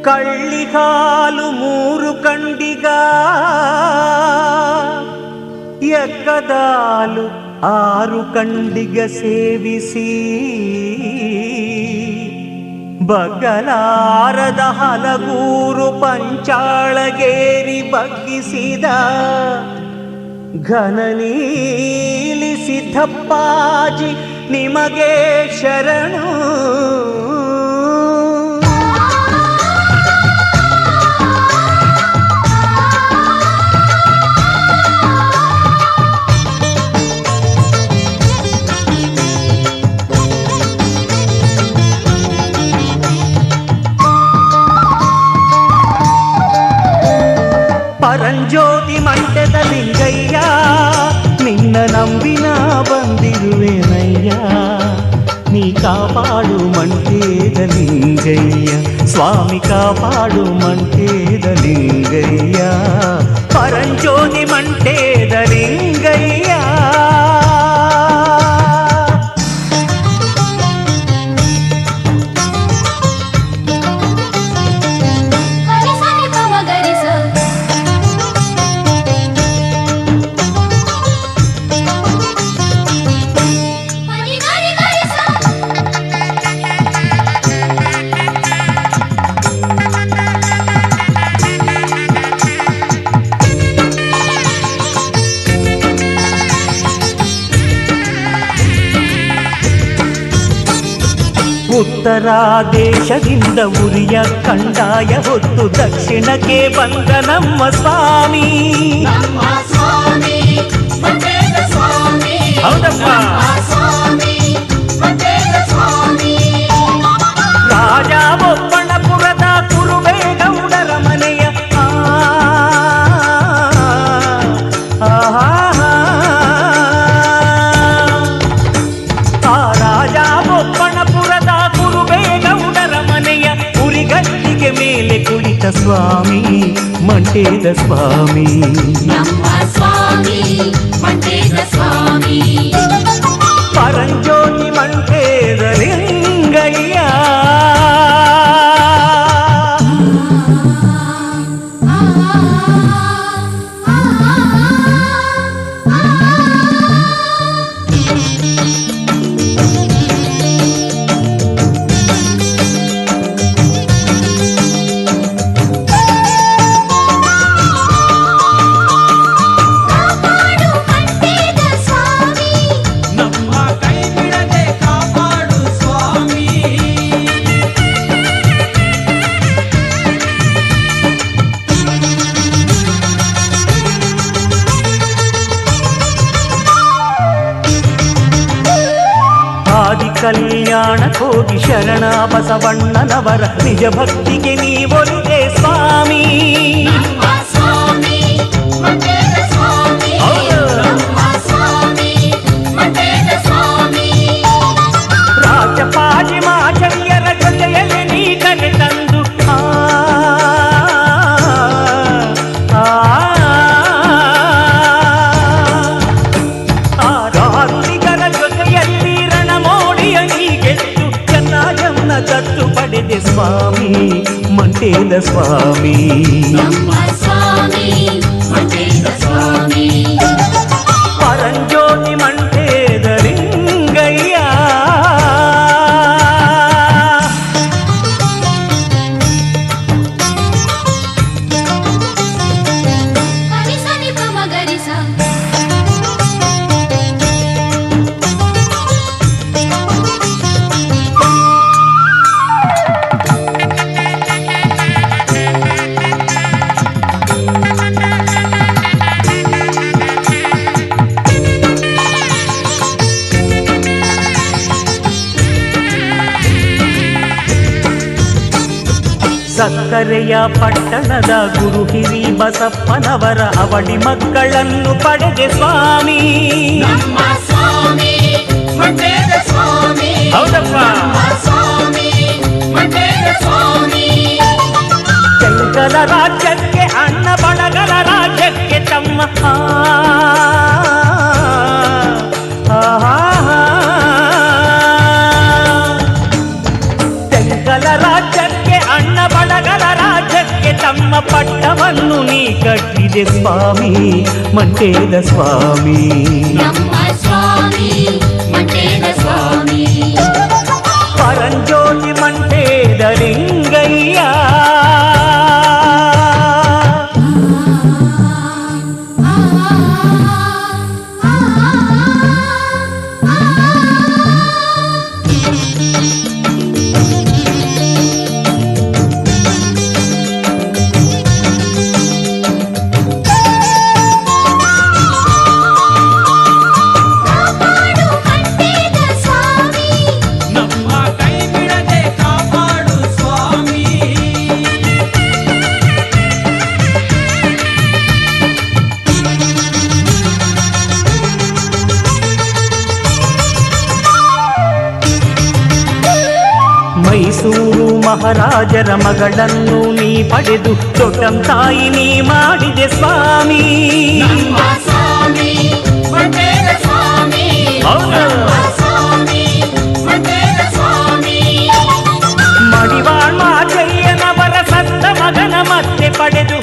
ಕಳ್ಳಿಗಾಲು 3 ಕಂಡಿಗ ಎಕ್ಕದಾಲು 6 ಕಂಡಿಗ ಸೇವಿಸಿ ಬಗ್ಗಲಾರದ ಹಲಗೂರು ಪಂಚಾಳಗೇರಿ ಬಗ್ಗಿಸಿದ ಘನನೀಲಿ ಸಿದ್ದಪ್ಪಾಜಿ ನಿಮಗೆ ಶರಣು. ಪರಂಜ್ಯೋತಿ ಮಂಟದ ಲಿಂಗಯ್ಯ ನಿನ್ನ ನಂಬಿನ ಬಂದಿರುವೆನಯ್ಯ, ನೀ ಕಾಪಾಡು ಮಂಟೇದ ಲಿಂಗಯ್ಯ, ಸ್ವಾಮಿ ಕಾಪಾಡು ಮಂಟೇದ ಲಿಂಗಯ್ಯ, ಪರಂಜ್ಯೋತಿ ಮಂಟೇದ ಲಿಂಗಯ್ಯ. ಉತ್ತರ ದೇಶದಿಂದ ಉರಿಯ ಕಂಡಾಯ ಹೊತ್ತು ದಕ್ಷಿಣಕ್ಕೆ ಬಂದ ನಮ್ಮ ಸ್ವಾಮಿ. ಹೌದಪ್ಪ, ರಾಜ ಬೊಪ್ಪಣಪುರದ ಕುರುಬೇಗೌಡರ ಮನೆಯ ರಾಜ ಬೊಪ್ಪಣಪುರದ ಕುರುಬೇಗೌಡರ ಮನೆಯ ಉರಿಗಟ್ಟಿಗೆ ಮೇಲೆ ಕುಳಿತ ಸ್ವಾಮಿ ಮಂಟೇದ ಸ್ವಾಮಿ, ನಮ್ಮ ಸ್ವಾಮಿ ಮಂಟೇದ ಸ್ವಾಮಿ, ಪರಂಜ್ಯೋತಿ ಮಂಟೇದ ಲಿಂಗಯ್ಯ. ಕಲ್ಯಾಣ ಹೋಗಿ ಶರಣ ಬಸವಣ್ಣನವರ ನಿಜ ಭಕ್ತಿಗೆ ನೀವೊಲಿದೆ ಸ್ವಾಮಿ. ರಾಜಪಾಜಿ ಮಾಚರ್ಯರ ಜೊತೆಯಲ್ಲಿ ನೀ ಕರೆ ತಂದು ದತ್ತು ಪಡೆದೆ ಸ್ವಾಮಿ ಮಂಟೇದ ಸ್ವಾಮಿ, ನಮ್ಮ ಸ್ವಾಮಿ ಮಂಟೇದ ಸ್ವಾಮಿ, ಪರಂಜ್ಯೋತಿ ಮಂಟೇದ ಲಿಂಗಯ್ಯ. ಸಕ್ಕರೆಯ ಪಟ್ಟಣದ ಗುರು ಹಿರಿ ಬಸಪ್ಪನವರ ಅವಳಿ ಮಕ್ಕಳನ್ನು ಪಡೆದೆ ಸ್ವಾಮಿ. ನಮ್ಮ ಸ್ವಾಮಿ ಮಂಟೇದ ಸ್ವಾಮಿ, ಹೌದಪ್ಪ, ಸ್ವಾಮಿ ಮಂಟೇದ ಸ್ವಾಮಿ, ಚಂಕಲ ರಾಜ್ಯಕ್ಕೆ ಅಣ್ಣ ಬಣಗಲ ರಾಜ್ಯಕ್ಕೆ ತಮ್ಮ ಚಂಕಲ ರಾಜ್ಯಕ್ಕೆ ಅಣ್ಣ ಬಣಗಲ ಪಟ್ಟವನ್ನು ನೀ ಕಟ್ಟಿದೆ ಸ್ವಾಮಿ ಮಂಟೇದ ಸ್ವಾಮಿ. ನಮ್ಮ ಸ್ವಾಮಿ ಮಂಟೇದ ಸ್ವಾಮಿ. ಪರಂಜ್ಯೋತಿ ಮಂಟೇದ ಲಿಂಗಯ್ಯ. ಮೈಸೂರು ಮಹಾರಾಜರ ಮಗಳನ್ನು ನೀ ಪಡೆದು ದೊಡ್ಡಂ ತಾಯಿ ನೀ ಮಾಡಿದೆ ಸ್ವಾಮಿ. ನಮ್ಮ ಸ್ವಾಮಿ ಮಂಟೇದ ಸ್ವಾಮಿ. ನಮ್ಮ ಸ್ವಾಮಿ ಮಂಟೇದ ಸ್ವಾಮಿ. ಮಡಿವಾಳ್ ಮಾಚಯ್ಯನವರ ಸತ್ತ ಮಗನ ಮತ್ತೆ ಪಡೆದು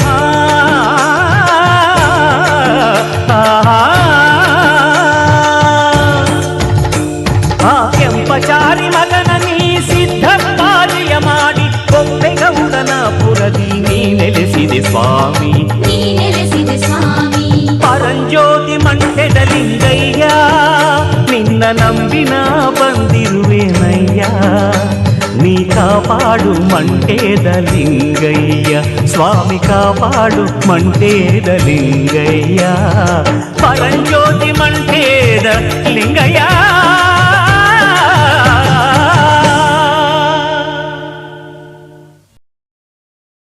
ಆ ಕೆಂಪಚಾರಿ ಮಗನ ನೀ ಸಿದ್ಧಪಾಲಿಯ ಮಾಡಿ ಕೊಂಬೆಗೌಡನ ಪುರದಿ ನೀ ನೆಲೆಸಿದೆ ಸ್ವಾಮಿ. ನೀ ನೆಲೆಸಿದೆ ಸ್ವಾಮಿ. ಪರಂಜ್ಯೋತಿ ಮಂಟೆದ ಲಿಂಗಯ್ಯ ನಿನ್ನ ನಂಬಿನ ಬಂದಿರುವೆನಯ್ಯ. ನೀ ಕಾಪಾಡು ಮಂಟೇದ ಲಿಂಗಯ್ಯ ಸ್ವಾಮಿ ಕಾಪಾಡು ಮಂಟೇದ ಲಿಂಗಯ್ಯ. ಪರಂಜ್ಯೋತಿ ಮಂಟೇದ ಲಿಂಗಯ್ಯ.